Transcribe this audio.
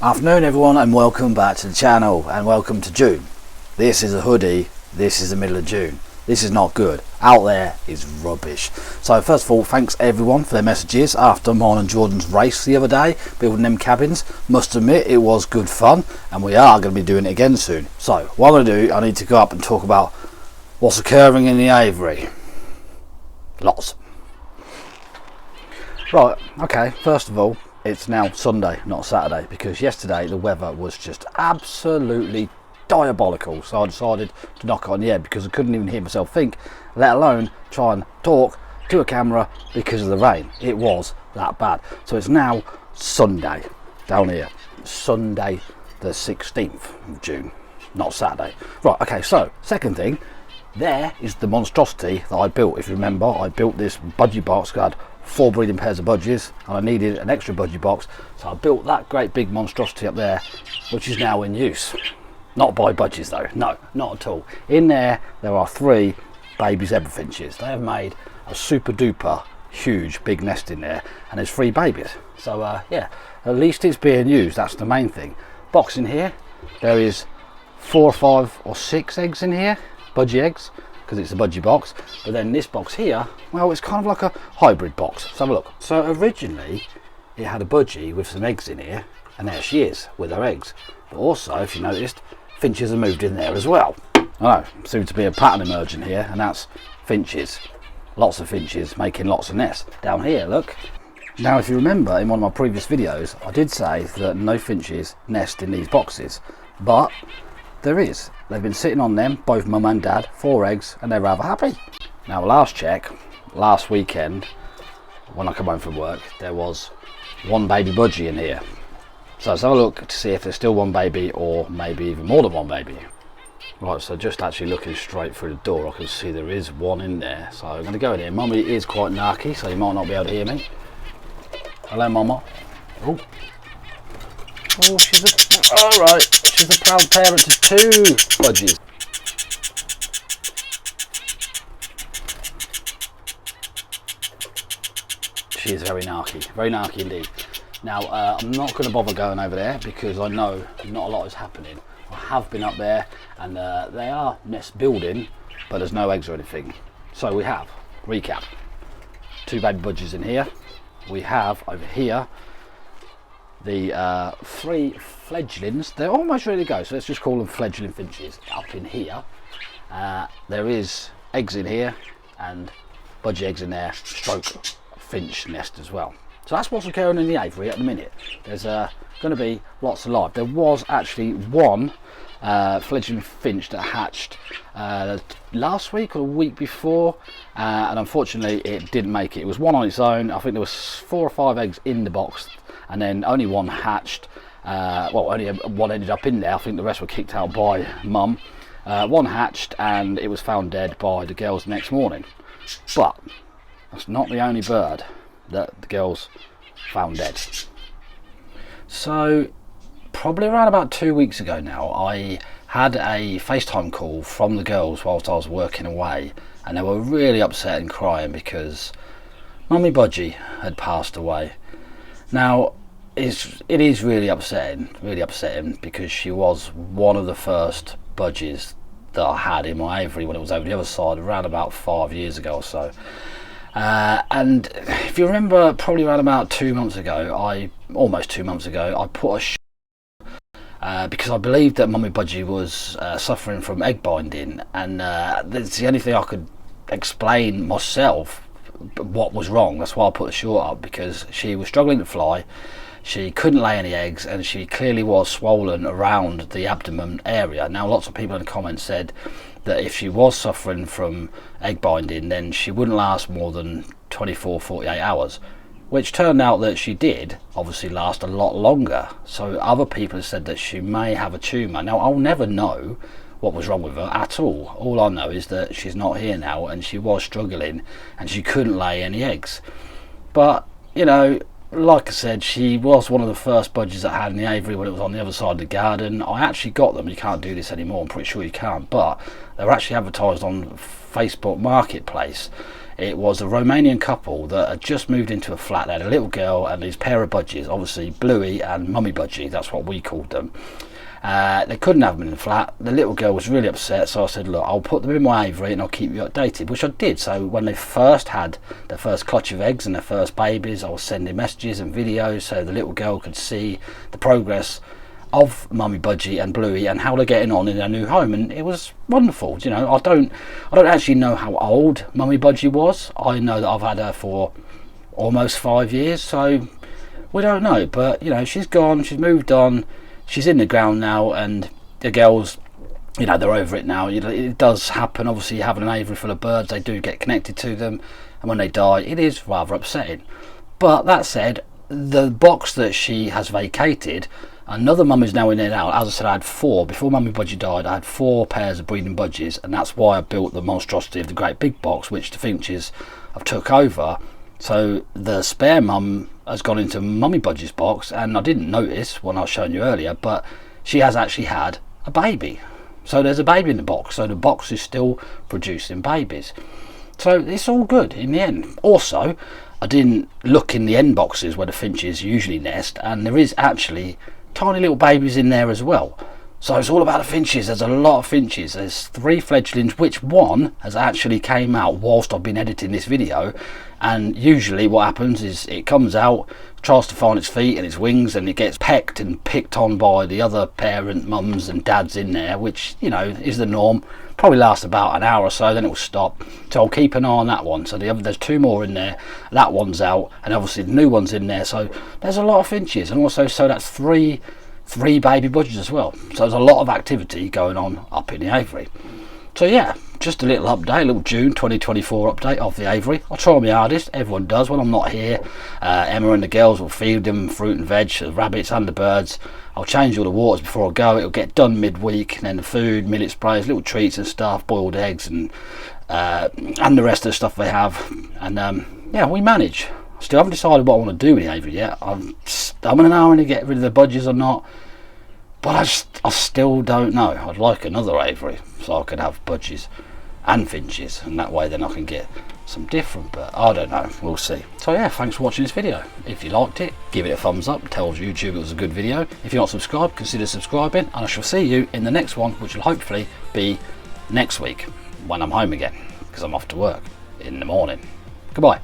Afternoon everyone, and welcome back to the channel, and welcome to June. This is a hoodie. This is the middle of June. This is not good. Out there is rubbish. So first of all, thanks everyone for their messages after mine and Jordan's race the other day, building them cabins. Must admit it was good fun, and we are going to be doing it again soon. So what I'm going to do, I need to go up and talk about what's occurring in the aviary. Lots. Right, okay, first of all, it's now Sunday, not Saturday, because yesterday the weather was just absolutely diabolical. So I decided to knock it on the head because I couldn't even hear myself think, let alone try and talk to a camera because of the rain. It was that bad. So it's now Sunday down here, Sunday the 16th of June, not Saturday. Right, okay, so second thing, there is the monstrosity that I built. If you remember, I built this budgie box that had 4 breeding pairs of budgies, and I needed an extra budgie box, so I built that great big monstrosity up there, which is now in use. Not by budgies though, no, not at all. In there are 3 baby zebra finches. They have made a super duper huge big nest in there, and there's 3 babies. So yeah, at least it's being used. That's the main thing. Box in here, there is 4 or 5 or 6 eggs in here, budgie eggs, because it's a budgie box. But then this box here, well, it's kind of like a hybrid box. Let's have a look. So originally it had a budgie with some eggs in here, and there she is with her eggs. But also, if you noticed, finches have moved in there as well. I know, seems to be a pattern emerging here, and that's finches. Lots of finches making lots of nests. Down here, look. Now if you remember in one of my previous videos, I did say that no finches nest in these boxes, but there is. They've been sitting on them, both mum and dad, 4 eggs, and they're rather happy. Now last check, last weekend, when I come home from work, there was 1 baby budgie in here. So let's have a look to see if there's still 1 baby, or maybe even more than 1 baby. Right, so just actually looking straight through the door, I can see there is 1 in there. So I'm going to go in here. Mummy is quite narky, so you might not be able to hear me. Hello, Mama. Oh, she's all right. She's a proud parent to 2 budgies. She is very narky indeed. Now I'm not going to bother going over there because I know not a lot is happening. I have been up there, and they are nest building, but there's no eggs or anything. So we have, recap, 2 baby budgies in here. We have over here the 3 fledglings. They're almost ready to go, so let's just call them fledgling finches. Up in here there is eggs in here, and budgie eggs in there, stroke finch nest as well. So that's what's occurring in the aviary at the minute. There's going to be lots of life. There was actually 1 fledgling finch that hatched last week or the week before, and unfortunately it didn't make it. It was 1 on its own. I think there was 4 or 5 eggs in the box, and then only 1 hatched. Well, only 1 ended up in there. I think the rest were kicked out by mum. 1 hatched, and it was found dead by the girls the next morning. But that's not the only bird that the girls found dead. So probably around about 2 weeks ago now, I had a FaceTime call from the girls whilst I was working away, and they were really upset and crying because Mummy Budgie had passed away. Now it is really upsetting because she was one of the first budgies that I had in my aviary when it was over the other side around about 5 years ago or so. And if you remember, probably around about 2 months ago, almost 2 months ago, I put a because I believed that Mummy Budgie was suffering from egg binding, and that's the only thing I could explain myself what was wrong. That's why I put a short up, because she was struggling to fly, she couldn't lay any eggs, and she clearly was swollen around the abdomen area. Now lots of people in the comments said that if she was suffering from egg binding, then she wouldn't last more than 24-48 hours, which turned out that she did obviously last a lot longer. So other people have said that she may have a tumour. Now I'll never know what was wrong with her at all. All I know is that she's not here now, and she was struggling and she couldn't lay any eggs. But you know, like I said, she was one of the first budgies I had in the aviary when it was on the other side of the garden. I actually got them. You can't do this anymore, I'm pretty sure you can't, but they were actually advertised on Facebook Marketplace. It was a Romanian couple that had just moved into a flat. They had a little girl and these pair of budgies, obviously Bluey and Mummy Budgie, that's what we called them. They couldn't have them in the flat. The little girl was really upset, so I said, look, I'll put them in my aviary and I'll keep you updated, which I did. So when they first had their first clutch of eggs and their first babies, I was sending messages and videos so the little girl could see the progress of Mummy Budgie and Bluey and how they're getting on in their new home, and it was wonderful. You know, I don't actually know how old Mummy Budgie was. I know that I've had her for almost 5 years, so we don't know, but you know, she's gone, she's moved on. She's in the ground now, and the girls, you know, they're over it now. You know, it does happen. Obviously, having an aviary full of birds, they do get connected to them, and when they die, it is rather upsetting. But that said, the box that she has vacated, another mum is now in there now. As I said, I had 4 before Mummy Budgie died. I had 4 pairs of breeding budgies, and that's why I built the monstrosity of the great big box, which the finches have took over. So the spare mum has gone into Mummy Budgie's box, and I didn't notice when I was showing you earlier, but she has actually had a baby. So there's a baby in the box, so the box is still producing babies. So it's all good in the end. Also, I didn't look in the end boxes where the finches usually nest, and there is actually tiny little babies in there as well. So it's all about the finches. There's a lot of finches. There's 3 fledglings, which one has actually came out whilst I've been editing this video. And usually what happens is it comes out, tries to find its feet and its wings, and it gets pecked and picked on by the other parent mums and dads in there, which, you know, is the norm. Probably lasts about an hour or so, then it will stop. So I'll keep an eye on that one. So there's 2 more in there. That one's out, and obviously the new one's in there. So there's a lot of finches, and also so that's three baby budgies as well. So there's a lot of activity going on up in the aviary. So yeah, just a little update, a little June 2024 update of the aviary. I'll try my hardest, everyone does when I'm not here. Emma and the girls will feed them fruit and veg, the rabbits and the birds. I'll change all the waters before I go. It'll get done midweek, and then the food, millet sprays, little treats and stuff, boiled eggs and the rest of the stuff they have. And yeah, we manage. Still haven't decided what I want to do with the aviary yet. I'm going to know when to get rid of the budgies or not, but I still don't know. I'd like another aviary so I could have budgies and finches, and that way then I can get some different, but I don't know, we'll see. So yeah, thanks for watching this video. If you liked it, give it a thumbs up, tells YouTube it was a good video. If you're not subscribed, consider subscribing, and I shall see you in the next one, which will hopefully be next week when I'm home again, because I'm off to work in the morning. Goodbye.